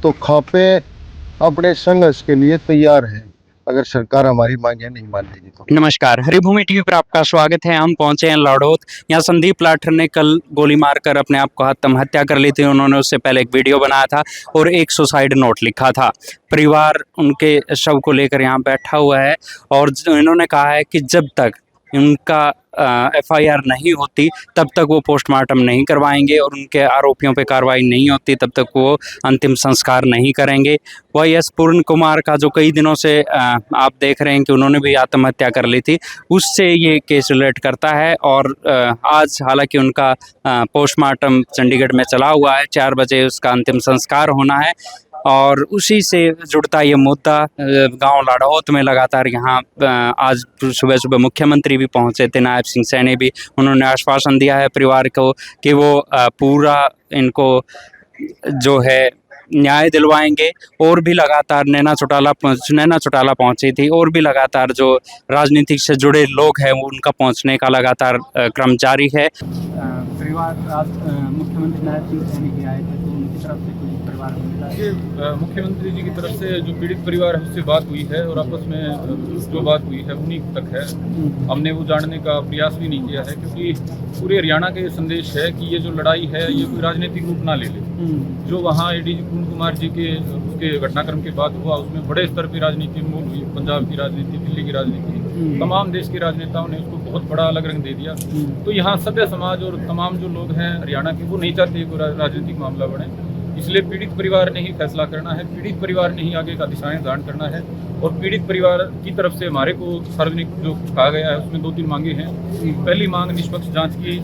तो खापे अपने संघर्ष के लिए तैयार है अगर सरकार हमारी मांगे नहीं मानेगी तो। नमस्कार, हरिभूमि टीवी पर आपका स्वागत है। हम पहुंचे हैं लाड़ौत। यहाँ संदीप लाठर ने कल गोली मारकर अपने आप को आत्महत्या कर ली थी। उन्होंने उससे पहले एक वीडियो बनाया था और एक सुसाइड नोट लिखा था। परिवार उनके शव को लेकर यहाँ बैठा हुआ है और इन्होंने कहा है कि जब तक उनका एफआईआर नहीं होती तब तक वो पोस्टमार्टम नहीं करवाएंगे और उनके आरोपियों पे कार्रवाई नहीं होती तब तक वो अंतिम संस्कार नहीं करेंगे। वही एस पूर्ण कुमार का जो कई दिनों से आप देख रहे हैं कि उन्होंने भी आत्महत्या कर ली थी, उससे ये केस रिलेट करता है। और आज हालांकि उनका पोस्टमार्टम चंडीगढ़ में चला हुआ है, 4 बजे उसका अंतिम संस्कार होना है और उसी से जुड़ता ये मुद्दा गांव लाड़ौत में लगातार यहाँ आज सुबह सुबह मुख्यमंत्री भी पहुंचे थे, नायब सिंह सैनी भी। उन्होंने आश्वासन दिया है परिवार को कि वो पूरा इनको जो है न्याय दिलवाएंगे। और भी लगातार नैना चौटाला पहुंची थी और भी लगातार जो राजनीति से जुड़े लोग हैं उनका पहुंचने का लगातार क्रम जारी है। परिवार मुख्यमंत्री नायब सिंह सैनी भी आए थे, तो उनकी तरफ से कुछ परिवार मुख्यमंत्री जी की तरफ से जो पीड़ित परिवार है उससे बात हुई है और आपस में जो बात हुई है उन्हीं तक है। हमने वो जानने का प्रयास भी नहीं किया है क्योंकि पूरे हरियाणा का ये संदेश है कि ये जो लड़ाई है ये कोई राजनीतिक रूप ना ले ले। जो वहाँ एडीजी पूर्ण कुमार जी के उसके घटनाक्रम के बाद हुआ उसमें बड़े स्तर पर राजनीति मूल हुई। पंजाब की राजनीति, दिल्ली की राजनीति, तमाम देश के राजनेताओं ने उसको बहुत बड़ा अलग रंग दे दिया। तो यहाँ सभ्य समाज और तमाम जो लोग हैं हरियाणा के वो नहीं चाहते कोई राजनीतिक मामला बने, इसलिए पीड़ित परिवार ने ही फैसला करना है, पीड़ित परिवार ने ही आगे का दिशा निर्धारण करना है। और पीड़ित परिवार की तरफ से हमारे को सार्वजनिक जो कहा गया है उसमें 2-3 मांगे हैं। पहली मांग निष्पक्ष जांच की,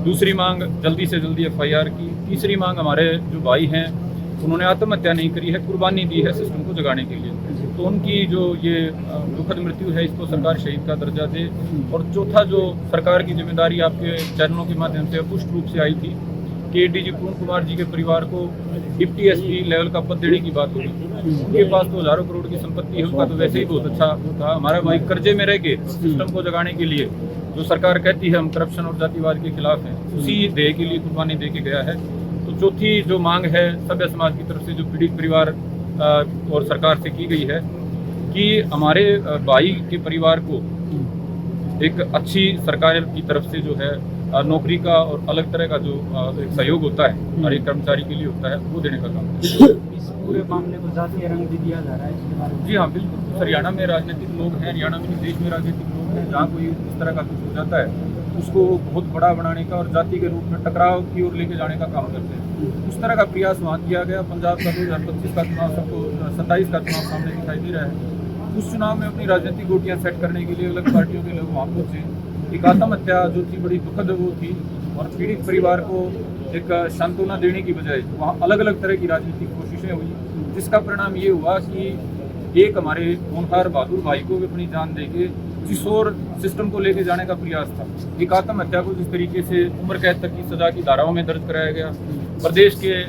दूसरी मांग जल्दी से जल्दी एफआईआर की, तीसरी मांग हमारे जो भाई हैं उन्होंने आत्महत्या नहीं करी है, कुर्बानी दी है सिस्टम को जगाने के लिए, तो उनकी जो ये दुखद मृत्यु है इसको सरकार शहीद का दर्जा दे। और चौथा जो सरकार की जिम्मेदारी आपके चैनलों के माध्यम से पुष्ट रूप से आई थी कि एडीजी पूर्ण कुमार जी के परिवार को डिप्टी एसपी लेवल का पद देने की बात होगी। उनके पास तो हजारों करोड़ की संपत्ति है, उनका तो वैसे ही बहुत अच्छा था। हमारा भाई कर्जे में रह के सिस्टम को जगाने के लिए जो सरकार कहती है हम करप्शन और जातिवाद के खिलाफ हैं, उसी ध्येय के लिए कुर्बानी दे के गया है। तो चौथी जो मांग है सभ्य समाज की तरफ से जो पीड़ित परिवार और सरकार से की गई है कि हमारे भाई के परिवार को एक अच्छी सरकार की तरफ से जो है नौकरी का और अलग तरह का जो एक सहयोग होता है हर एक कर्मचारी के लिए होता है वो देने का काम है। इस पूरे मामले को जातीय रंग भी दिया जा रहा है इसके बारे में? जी हाँ, बिल्कुल। हरियाणा में राजनीतिक लोग हैं, हरियाणा में देश में राजनीतिक लोग हैं, जहाँ कोई इस तरह का कुछ हो जाता है उसको बहुत बड़ा बनाने का और जाति के रूप में टकराव की ओर लेके जाने का काम करते हैं। उस तरह का प्रयास वहाँ किया गया। पंजाब का 2025 का चुनाव सबको 27 का चुनाव सामने दिखाई दे रहा है। उस चुनाव में अपनी राजनीतिक गोटियाँ सेट करने के लिए अलग पार्टियों के लोग वहाँ पहुँचे। एक आत्महत्या जो थी बड़ी दुखद वो थी और पीड़ित परिवार को एक सांत्वना देने की बजाय वहाँ अलग अलग तरह की राजनीतिक कोशिशें हुई, जिसका परिणाम ये हुआ कि एक हमारे होनहार बहादुर भाई को भी अपनी जान देके जिस और सिस्टम को लेके जाने का प्रयास था। एक आत्महत्या को जिस तरीके से उम्र कैद तक की सजा की धाराओं में दर्ज कराया गया, प्रदेश के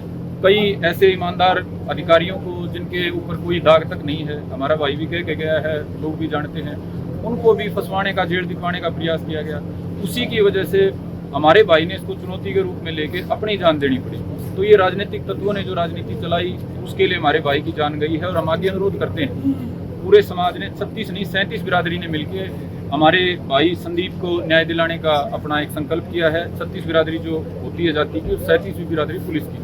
कई ऐसे ईमानदार अधिकारियों को जिनके ऊपर कोई दाग तक नहीं है, हमारा भाई भी कह के गया है, लोग भी जानते हैं, उनको भी फंसवाने का, जेल दिखवाने का प्रयास किया गया। उसी की वजह से हमारे भाई ने इसको चुनौती के रूप में लेके अपनी जान देनी पड़ी। तो ये राजनीतिक तत्वों ने जो राजनीति चलाई उसके लिए हमारे भाई की जान गई है। और हम आगे अनुरोध करते हैं, पूरे समाज ने 36 नहीं 37 बिरादरी ने मिलकर हमारे भाई संदीप को न्याय दिलाने का अपना एक संकल्प किया है। 36 बिरादरी जो होती है जाति की, 37वीं बिरादरी पुलिस की,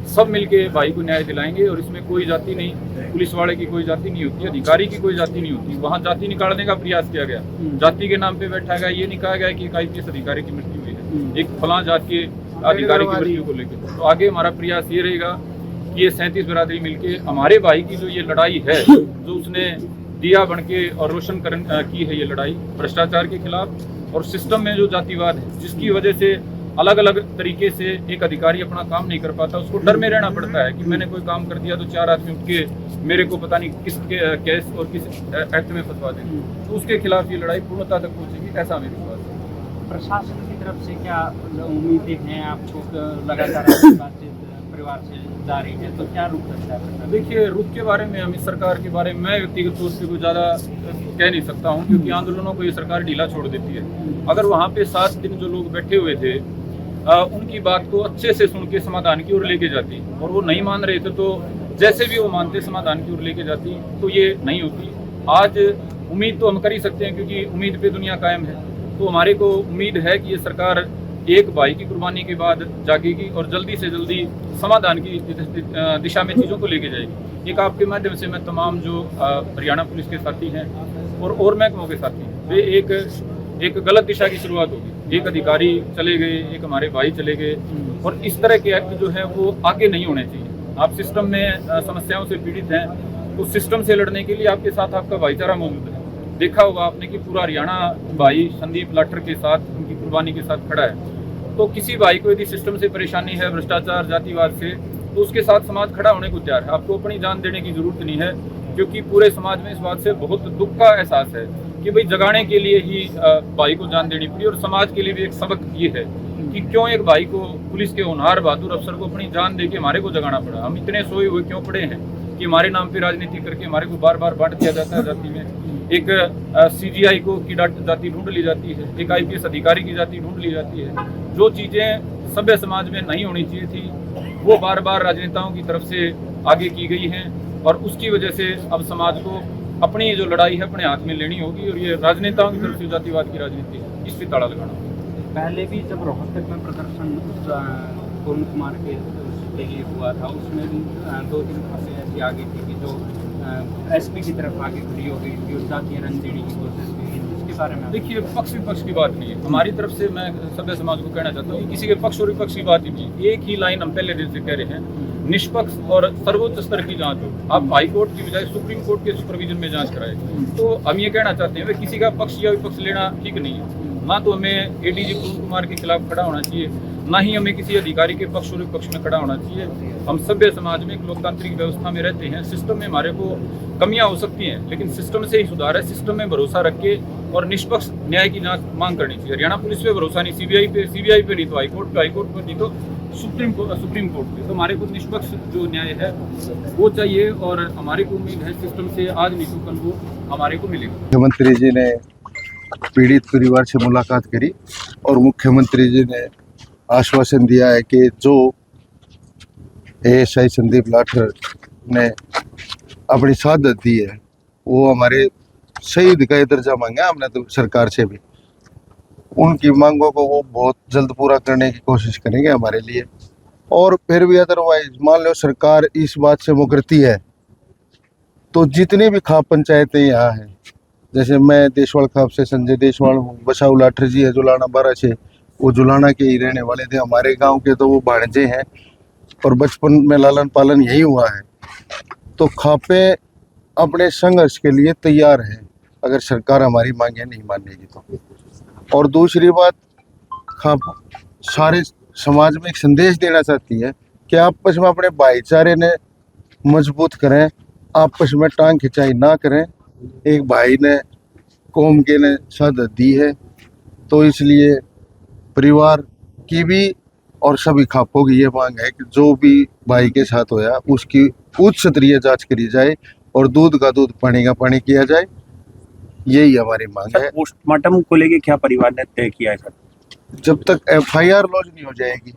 सब मिलके भाई को न्याय दिलाएंगे। और इसमें कोई जाति नहीं, पुलिस वाले की कोई जाति नहीं होती, अधिकारी की कोई जाति नहीं होती। वहाँ जाति निकालने का प्रयास किया गया, जाति के नाम पे बैठा गया। ये नहीं कहा गया कि एक IPS अधिकारी की मृत्यु हुई है, एक फलां जात के अधिकारी की मृत्यु को लेकर। तो आगे हमारा प्रयास ये रहेगा कि ये 37 बिरादरी मिलके हमारे भाई की जो ये लड़ाई है, जो उसने दिया बन के और रोशन की है, ये लड़ाई भ्रष्टाचार के खिलाफ और सिस्टम में जो जातिवाद है, जिसकी वजह से अलग अलग तरीके से एक अधिकारी अपना काम नहीं कर पाता, उसको डर में रहना पड़ता है कि मैंने कोई काम कर दिया तो 4 आदमी उठ के मेरे को पता नहीं किस केस और किस एक्ट में फंसवा देंगे। तो उसके खिलाफ ये लड़ाई पूर्णता तक पहुंचेगी, ऐसा हमें विश्वास है। प्रशासन की तरफ से क्या उम्मीदें हैं आपको? लगातार बातचीत परिवार से जारी है, तो क्या रुख सकता है? देखिए, रुख के बारे में हम इस सरकार के बारे में मैं व्यक्तिगत तौर से कुछ ज़्यादा कह नहीं सकता हूँ, क्योंकि आंदोलनों को ये सरकार ढीला छोड़ देती है। अगर वहाँ पे 7 दिन जो लोग बैठे हुए थे उनकी बात को अच्छे से सुन के समाधान की ओर लेके जाती, और वो नहीं मान रहे थे तो जैसे भी वो मानते समाधान की ओर लेके जाती, तो ये नहीं होती। आज उम्मीद तो हम कर ही सकते हैं, क्योंकि उम्मीद पे दुनिया कायम है। तो हमारे को उम्मीद है कि ये सरकार एक भाई की कुर्बानी के बाद जागेगी और जल्दी से जल्दी समाधान की दिशा में चीज़ों को लेके जाएगी। एक आपके माध्यम से मैं तमाम जो हरियाणा पुलिस के साथी हैं और महकमों के साथी हैं, वे एक गलत दिशा की शुरुआत होगी। एक अधिकारी चले गए, एक हमारे भाई चले गए, और इस तरह के एक्ट जो है वो आगे नहीं होने चाहिए। आप सिस्टम में समस्याओं से पीड़ित हैं, तो सिस्टम से लड़ने के लिए आपके साथ आपका भाईचारा मौजूद है। देखा होगा आपने कि पूरा हरियाणा भाई संदीप लाठर के साथ, उनकी कुर्बानी के साथ खड़ा है। तो किसी भाई को यदि सिस्टम से परेशानी है, भ्रष्टाचार, जातिवाद से, तो उसके साथ समाज खड़ा होने को तैयार है। आपको अपनी जान देने की जरूरत नहीं है, क्योंकि पूरे समाज में इस बात से बहुत दुख का एहसास है कि भाई जगाने के लिए ही भाई को जान देनी पड़ी। और समाज के लिए भी एक सबक ये है कि क्यों एक भाई को, पुलिस के होनहार बहादुर अफसर को अपनी जान दे के हमारे को जगाना पड़ा। हम इतने सोए हुए क्यों पड़े हैं कि हमारे नाम पे राजनीति करके हमारे को बार बार बांट दिया जाता है जाति में। एक CGI को की जाति ढूंढ ली जाती है, एक IPS अधिकारी की जाति ढूंढ ली जाती है। जो चीज़ें सभ्य समाज में नहीं होनी चाहिए थी, वो बार बार राजनेताओं की तरफ से आगे की गई हैं, और उसकी वजह से अब समाज को अपनी जो लड़ाई है अपने हाथ में लेनी होगी। और ये राजनेताओं की तरफ से जातिवाद की राजनीति है, इस पर ताला लगाना होगा। पहले भी जब रोहतक में प्रदर्शन पवन कुमार के लिए हुआ था, उसमें भी 2-3 खासे ऐसी आगे थी कि जो SP की तरफ आगे खड़ी हो गई थी, उस जातीय रंग देने की कोशिश की। इसके बारे में देखिए, पक्ष विपक्ष की बात नहीं है। हमारी तरफ से मैं सभ्य समाज को कहना चाहता हूँ कि किसी के पक्ष और विपक्ष की बात ही नहीं है। एक ही लाइन हम पहले दिन से कह रहे हैं, निष्पक्ष और सर्वोच्च स्तर की जांच हो। आप हाई कोर्ट की बजाय सुप्रीम कोर्ट के सुपरविजन में जांच कराए। तो हम ये कहना चाहते हैं, किसी का पक्ष या विपक्ष लेना ठीक नहीं है। ना तो हमें ADG पवन कुमार के खिलाफ खड़ा होना चाहिए, ना ही हमें किसी अधिकारी के पक्ष और विपक्ष में खड़ा होना चाहिए। हम सभ्य समाज में एक लोकतांत्रिक व्यवस्था में रहते हैं। सिस्टम में हमारे को कमियां हो सकती हैं, लेकिन सिस्टम से ही सुधार है। सिस्टम में भरोसा रख के और निष्पक्ष न्याय की जांच मांग करनी चाहिए। हरियाणा पुलिस पे भरोसा नहीं, CBI पे नहीं तो हाईकोर्ट पे नहीं तो सुप्रीम कोर्ट पे। तो हमारे को निष्पक्ष जो न्याय है वो चाहिए, और हमारे को उम्मीद है सिस्टम से आज नहीं तो कल वो हमारे को मिलेगा। मुख्यमंत्री जी ने पीड़ित परिवार से मुलाकात करी और मुख्यमंत्री जी ने आश्वासन दिया है कि जो ASI संदीप लाठर ने अपनी शहादत दी है, वो हमारे शहीद का दर्जा मांगा हमने तो सरकार से भी। उनकी मांगों को वो बहुत जल्द पूरा करने की कोशिश करेंगे हमारे लिए। और फिर भी अदरवाइज मान लो सरकार इस बात से मुकरती है, तो जितनी भी खाप पंचायतें यहाँ हैं, जैसे मैं देशवाल खाप से संजय देशवाल हूँ, बसाऊ लाठर जी है जुलाना 12 से, वो जुलाना के ही रहने वाले थे, हमारे गांव के, तो वो भाणजे हैं और बचपन में लालन पालन यही हुआ है। तो खापे अपने संघर्ष के लिए तैयार हैं अगर सरकार हमारी मांगे नहीं मानेगी तो। और दूसरी बात, खाप सारे समाज में एक संदेश देना चाहती है कि आपस में अपने भाईचारे ने मजबूत करें, आपस में टांग खिंचाई ना करें। एक भाई ने कौम के ने शहादत दी है, तो इसलिए परिवार की भी और सभी खापों की ये मांग है कि जो भी भाई के साथ होया उसकी उच्च स्तरीय जांच करी जाए और दूध का दूध पानी का पानी किया जाए। यही हमारी मांग है। पोस्टमार्टम को लेके क्या परिवार ने तय किया है सर? जब तक FIR लॉन्च नहीं हो जाएगी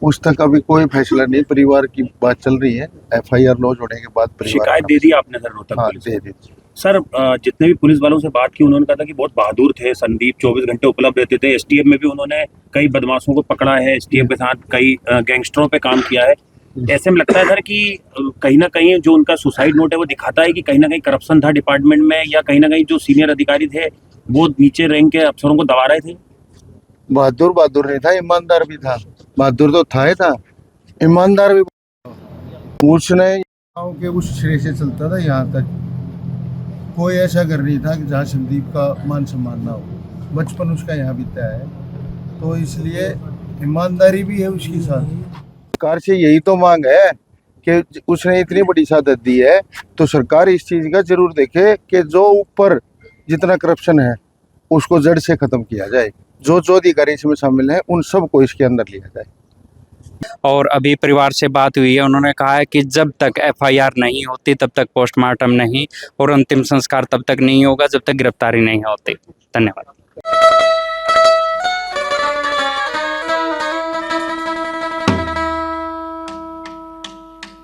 उस तक अभी कोई फैसला नहीं। परिवार की बात चल रही है, FIR लॉन्च होने के बाद परिवार शिकायत दे दी आपने सर रोहतक हाँ, पुलिस दे दी। सर जितने भी पुलिस वालों से बात की उन्होंने कहा था कि बहुत बहादुर थे संदीप, 24 घंटे उपलब्ध रहते थे। STF में भी उन्होंने कई बदमाशों को पकड़ा है, STF के साथ कई गैंगस्टरों पे काम किया है। ऐसे में लगता है सर कि कहीं ना कहीं जो उनका सुसाइड नोट है वो दिखाता है कि कहीं ना कहीं करप्शन था डिपार्टमेंट में, या कहीं ना कहीं जो सीनियर अधिकारी थे वो नीचे रैंक के अफसरों को दबा रहे थे। बहादुर नहीं था, ईमानदार भी था। बहादुर तो था ही था, ईमानदार भी। उसने गाँव के उस सिरे से चलता था यहाँ तक, कोई ऐसा घर नहीं था कि जहाँ संदीप का मान सम्मान ना हो। बचपन उसका यहाँ बीता है, तो इसलिए ईमानदारी भी है उसके साथ। सरकार से यही तो मांग है कि उसने इतनी बड़ी शहादत दी है, तो सरकार इस चीज़ का जरूर देखे कि जो ऊपर जितना करप्शन है उसको जड़ से खत्म किया जाए। जो अधिकारी इसमें शामिल हैं उन सबको इसके अंदर लिया जाए। और अभी परिवार से बात हुई है, उन्होंने कहा है कि जब तक FIR नहीं होती तब तक पोस्टमार्टम नहीं और अंतिम संस्कार तब तक नहीं होगा जब तक गिरफ्तारी नहीं होती। धन्यवाद।